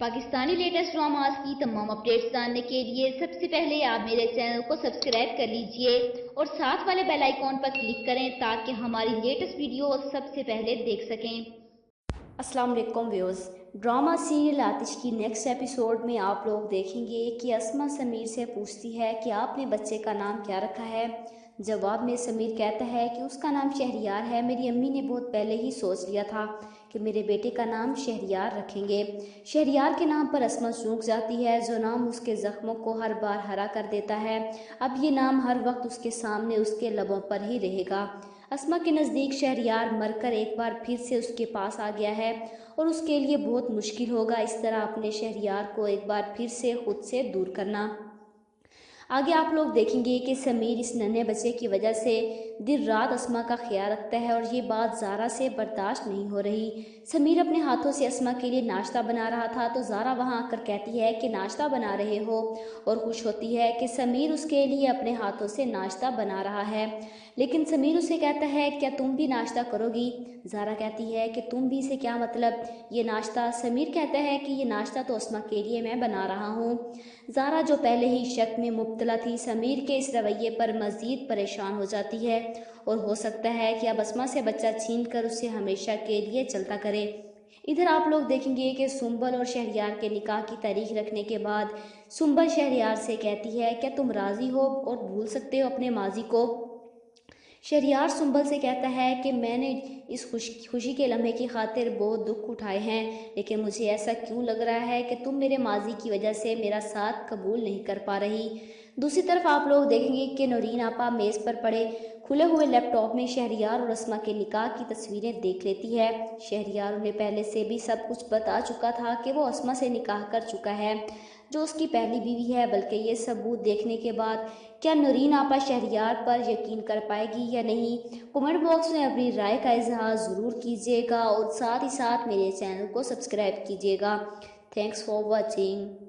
Pakistani latest dramas की तमाम updates जानने के लिए सबसे पहले आप मेरे चैनल को सब्सक्राइब कर लीजिए और साथ वाले बेल आइकॉन पर क्लिक करें ताकि हमारी लेटेस्ट वीडियो सबसे पहले देख सकें। अस्सलाम वालेकुम व्यूअर्स, ड्रामा सीरियल आतिश की नेक्स्ट एपिसोड में आप लोग देखेंगे कि अस्मा समीर से पूछती है कि आपने बच्चे का नाम क्या रखा है। जवाब में समीर कहता है कि उसका नाम शहरियार है। मेरी अम्मी ने बहुत पहले ही सोच लिया था कि मेरे बेटे का नाम शहरियार रखेंगे। शहरियार के नाम पर अस्मा चूक जाती है, जो नाम उसके ज़ख्मों को हर बार हरा कर देता है। अब ये नाम हर वक्त उसके सामने, उसके लबों पर ही रहेगा। अस्मा के नज़दीक शहरियार मरकर एक बार फिर से उसके पास आ गया है और उसके लिए बहुत मुश्किल होगा इस तरह अपने शहरियार को एक बार फिर से खुद से दूर करना। आगे आप लोग देखेंगे कि समीर इस नन्हे बच्चे की वजह से दिन रात अस्मा का ख्याल रखता है और ये बात ज़ारा से बर्दाश्त नहीं हो रही। समीर अपने हाथों से अस्मा के लिए नाश्ता बना रहा था तो ज़ारा वहाँ आकर कहती है कि नाश्ता बना रहे हो, और खुश होती है कि समीर उसके लिए अपने हाथों से नाश्ता बना रहा है। लेकिन समीर उसे कहता है क्या तुम भी नाश्ता करोगी। ज़ारा कहती है कि तुम भी से क्या मतलब, ये नाश्ता। समीर कहता है कि ये नाश्ता तो अस्मा के लिए मैं बना रहा हूँ। ज़ारा जो पहले ही शक में मुब्तला थी, समीर के इस रवैये पर मज़ीद परेशान हो जाती है और हो सकता है कि अब अस्मा से बच्चा छीन कर उसे हमेशा के लिए चलता करे। इधर आप लोग देखेंगे कि सुंबल और शहरियार के निकाह की तारीख रखने के बाद सुंबल शहरियार से कहती है क्या तुम राज़ी हो और भूल सकते हो अपने माजी को। शहरियार सुंबल से कहता है कि मैंने इस खुशी के लम्हे की खातिर बहुत दुख उठाए हैं, लेकिन मुझे ऐसा क्यों लग रहा है कि तुम मेरे माजी की वजह से मेरा साथ कबूल नहीं कर पा रही। दूसरी तरफ आप लोग देखेंगे कि नौरीन आपा मेज़ पर पड़े खुले हुए लैपटॉप में शहरियार और अस्मा के निकाह की तस्वीरें देख लेती है। शहरियार उन्हें पहले से भी सब कुछ बता चुका था कि वो अस्मा से निकाह कर चुका है, जो उसकी पहली बीवी है। बल्कि ये सबूत देखने के बाद क्या नौरीन आपा शहरियार पर यकीन कर पाएगी या नहीं। कमेंट बॉक्स में अपनी राय का इजहार ज़रूर कीजिएगा और साथ ही साथ मेरे चैनल को सब्सक्राइब कीजिएगा। Thanks for watching.